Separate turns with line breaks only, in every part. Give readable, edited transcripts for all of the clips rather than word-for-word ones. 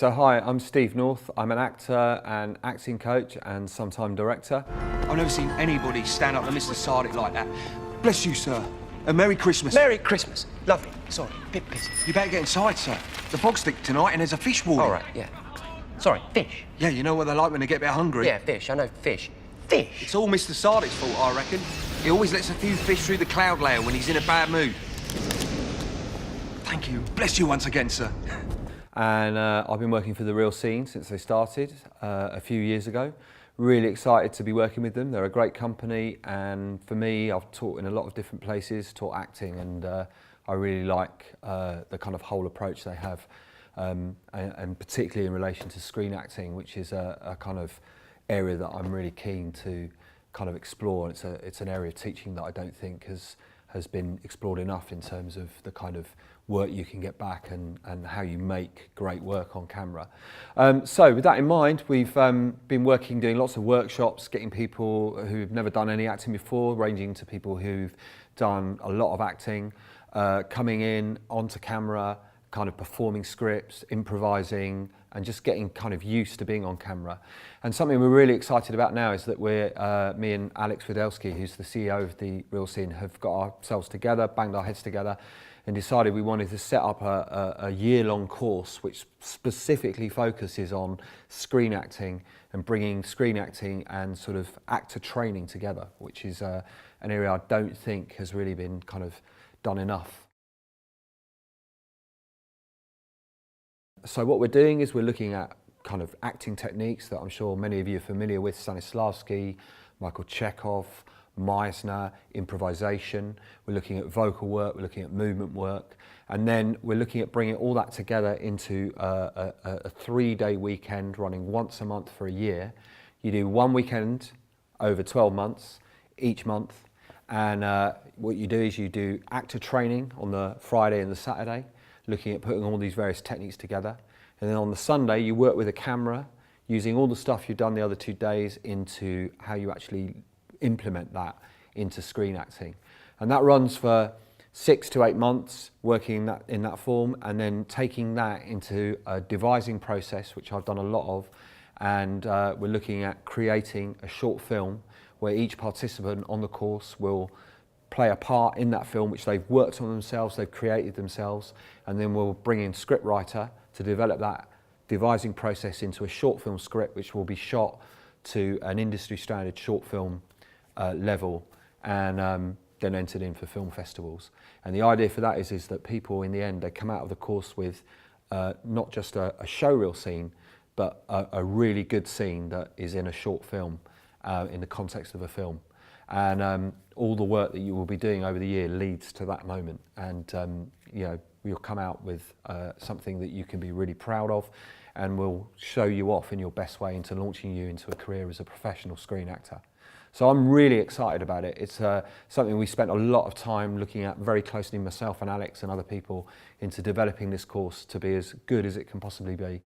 So hi, I'm Steve North. I'm an actor and acting coach and sometime director.
I've never seen anybody stand up to Mr. Sardic like that. Bless you, sir. And Merry Christmas.
Merry Christmas. Lovely. Sorry, bit busy.
You better get inside, sir. The fog's thick tonight and there's a fish warning.
All right, yeah. Sorry, fish?
Yeah, you know what they're like when they get a bit hungry.
Yeah, fish. I know fish. Fish?
It's all Mr. Sardic's fault, I reckon. He always lets a few fish through the cloud layer when he's in a bad mood. Thank you. Bless you once again, sir.
And I've been working for The Real Scene since they started a few years ago. Really excited to be working with them. They're a great company, and for me, I've taught in a lot of different places, taught acting, and I really like the kind of whole approach they have, and particularly in relation to screen acting, which is a kind of area that I'm really keen to kind of explore. It's an area of teaching that I don't think has been explored enough in terms of the kind of work you can get back and how you make great work on camera. So with that in mind, we've been doing lots of workshops, getting people who've never done any acting before, ranging to people who've done a lot of acting, coming in onto camera, kind of performing scripts, improvising, and just getting kind of used to being on camera. And something we're really excited about now is that me and Alex Widelsky, who's the CEO of The Real Scene, have got ourselves together, banged our heads together, and decided we wanted to set up a year-long course which specifically focuses on screen acting and bringing screen acting and sort of actor training together, which is an area I don't think has really been kind of done enough. So what we're doing is we're looking at kind of acting techniques that I'm sure many of you are familiar with: Stanislavski, Michael Chekhov, Meisner, improvisation. We're looking at vocal work, we're looking at movement work, and then we're looking at bringing all that together into a 3-day weekend running once a month for a year. You do one weekend over 12 months, each month, and what you do is you do actor training on the Friday and the Saturday, looking at putting all these various techniques together. And then on the Sunday, you work with a camera, using all the stuff you've done the other 2 days into how you actually implement that into screen acting. And that runs for 6 to 8 months, working in that form, and then taking that into a devising process, which I've done a lot of, and we're looking at creating a short film where each participant on the course will play a part in that film which they've worked on themselves, they've created themselves, and then we'll bring in scriptwriter to develop that devising process into a short film script which will be shot to an industry standard short film level, and then entered in for film festivals. And the idea for that is that people in the end, they come out of the course with not just a showreel scene, but a really good scene that is in a short film in the context of a film. And all the work that you will be doing over the year leads to that moment, and you know, you'll come out with something that you can be really proud of, and will show you off in your best way into launching you into a career as a professional screen actor. So I'm really excited about it. It's something we spent a lot of time looking at very closely, myself and Alex and other people, into developing this course to be as good as it can possibly be.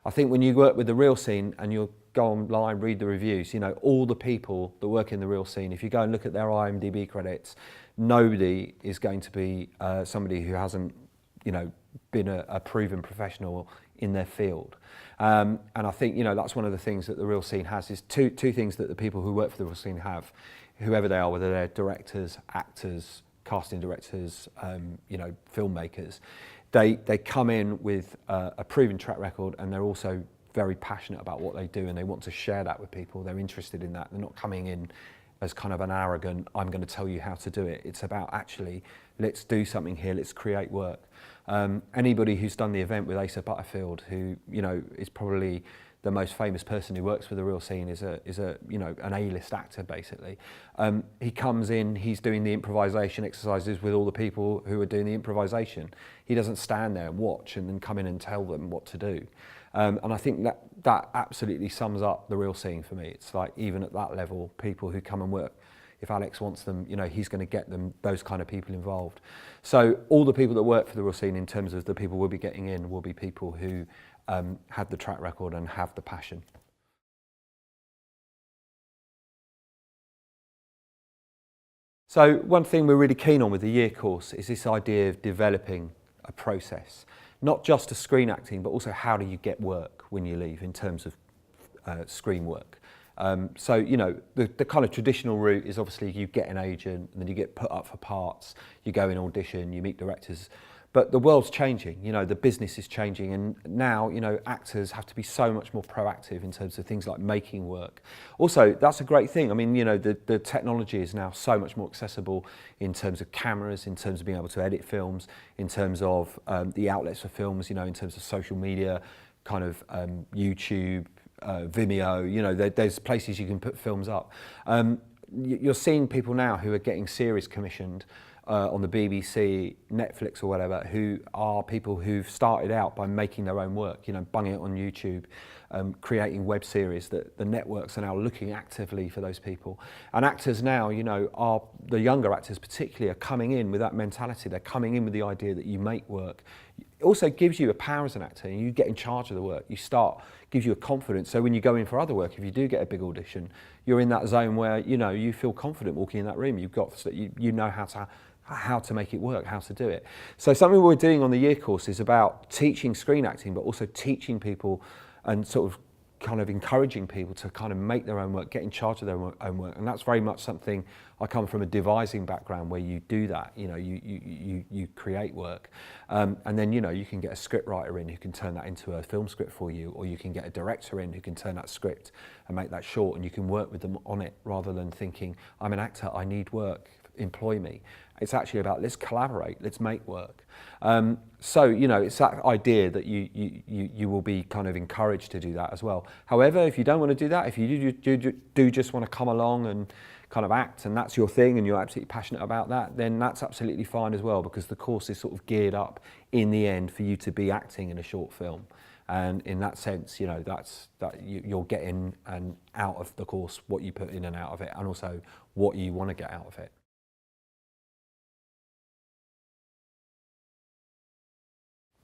I think when you work with The Real Scene and you'll go online, read the reviews, you know, all the people that work in The Real Scene, if you go and look at their IMDb credits, nobody is going to be somebody who hasn't, you know, been a proven professional in their field. And I think, you know, that's one of the things that The Real Scene has, is two things that the people who work for The Real Scene have, whoever they are, whether they're directors, actors, casting directors, you know, filmmakers. They come in with a proven track record, and they're also very passionate about what they do, and they want to share that with people. They're interested in that. They're not coming in as kind of an arrogant, I'm going to tell you how to do it. It's about actually, let's do something here, let's create work. Anybody who's done the event with Asa Butterfield, who, you know, is probably the most famous person who works for The Real Scene, is a you know, an A-list actor basically. He comes in, he's doing the improvisation exercises with all the people who are doing the improvisation. He doesn't stand there and watch and then come in and tell them what to do. And I think that absolutely sums up The Real Scene for me. It's like, even at that level, people who come and work, if Alex wants them, you know, he's going to get them, those kind of people involved. So all the people that work for The Real Scene, in terms of the people we'll be getting in, will be people who have the track record and have the passion. So one thing we're really keen on with the year course is this idea of developing a process, not just to screen acting, but also how do you get work when you leave in terms of screen work. So, you know, the kind of traditional route is obviously you get an agent and then you get put up for parts, you go in audition, you meet directors. But the world's changing, you know, the business is changing, and now, you know, actors have to be so much more proactive in terms of things like making work. Also, that's a great thing. I mean, you know, the technology is now so much more accessible in terms of cameras, in terms of being able to edit films, in terms of the outlets for films, you know, in terms of social media, kind of YouTube, Vimeo, you know, there's places you can put films up. You're seeing people now who are getting series commissioned on the BBC, Netflix or whatever, who are people who've started out by making their own work, you know, bunging it on YouTube, creating web series that the networks are now looking actively for those people. And actors now, you know, the younger actors particularly are coming in with that mentality. They're coming in with the idea that you make work. It also gives you a power as an actor, and you get in charge of the work. Gives you a confidence. So when you go in for other work, if you do get a big audition, you're in that zone where, you know, you feel confident walking in that room. You know how to make it work, how to do it. So something we're doing on the year course is about teaching screen acting, but also teaching people and sort of kind of encouraging people to kind of make their own work, get in charge of their own work. And that's very much something, I come from a devising background where you do that, you know, you create work. And then, you know, you can get a script writer in who can turn that into a film script for you, or you can get a director in who can turn that script and make that short, and you can work with them on it rather than thinking, I'm an actor, I need work, employ me. It's actually about, let's collaborate, let's make work. So, you know, it's that idea that you will be kind of encouraged to do that as well. However, if you don't want to do that, if you do just want to come along and kind of act, and that's your thing and you're absolutely passionate about that, then that's absolutely fine as well, because the course is sort of geared up in the end for you to be acting in a short film. And in that sense, you know, you're getting out of the course what you put in and out of it, and also what you want to get out of it.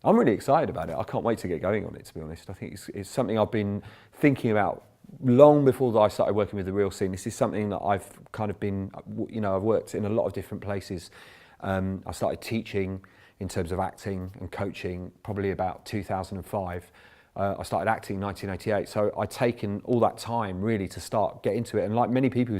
I'm really excited about it. I can't wait to get going on it, to be honest. I think it's something I've been thinking about long before I started working with the reel scene. This is something that I've kind of been, you know, I've worked in a lot of different places. I started teaching in terms of acting and coaching probably about 2005. I started acting in 1988, so I'd taken all that time really to start get into it. And like many people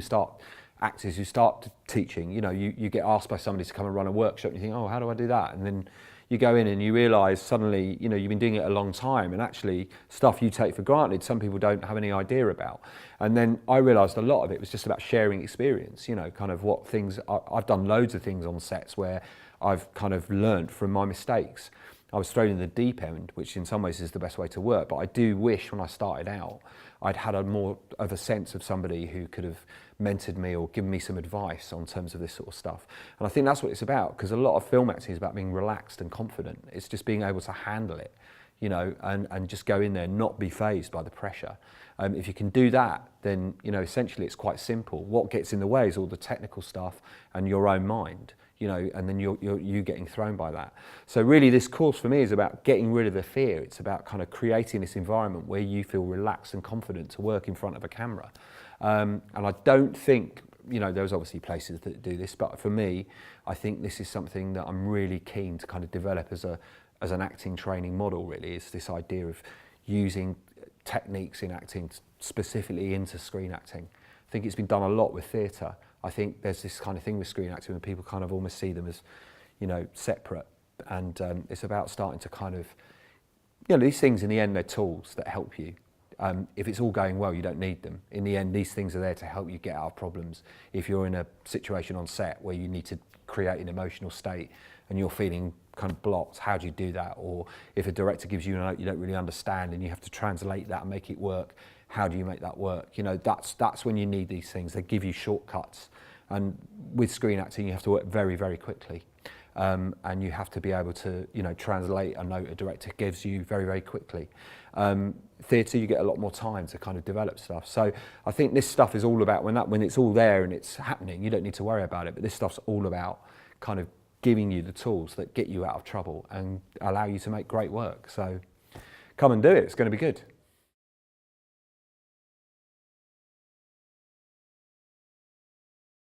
actors who start teaching, you know, you get asked by somebody to come and run a workshop, and you think, oh, how do I do that? And then you go in and you realise suddenly, you know, you've been doing it a long time, and actually stuff you take for granted, some people don't have any idea about. And then I realised a lot of it was just about sharing experience, you know, kind of what things, I've done loads of things on sets where I've kind of learned from my mistakes. I was thrown in the deep end, which in some ways is the best way to work, but I do wish when I started out, I'd had a more of a sense of somebody who could have mentored me or given me some advice on terms of this sort of stuff. And I think that's what it's about, because a lot of film acting is about being relaxed and confident. It's just being able to handle it, you know, and just go in there and not be fazed by the pressure. If you can do that, then, you know, essentially it's quite simple. What gets in the way is all the technical stuff and your own mind, you know, and then you getting thrown by that. So really this course for me is about getting rid of the fear. It's about kind of creating this environment where you feel relaxed and confident to work in front of a camera. And I don't think, you know, there's obviously places that do this, but for me, I think this is something that I'm really keen to kind of develop as an acting training model, really, is this idea of using techniques in acting specifically into screen acting. I think it's been done a lot with theatre. I think there's this kind of thing with screen acting where people kind of almost see them as, you know, separate. And it's about starting to kind of, you know, these things in the end, they're tools that help you. If it's all going well, you don't need them. In the end, these things are there to help you get out of problems. If you're in a situation on set where you need to create an emotional state and you're feeling kind of blocked, how do you do that? Or if a director gives you a note you don't really understand and you have to translate that and make it work, how do you make that work? You know, that's when you need these things. They give you shortcuts. And with screen acting, you have to work very, very quickly. And you have to be able to, you know, translate a note a director gives you very, very quickly. Theatre, you get a lot more time to kind of develop stuff. So I think this stuff is all about when it's all there and it's happening, you don't need to worry about it. But this stuff's all about kind of giving you the tools that get you out of trouble and allow you to make great work. So come and do it. It's going to be good.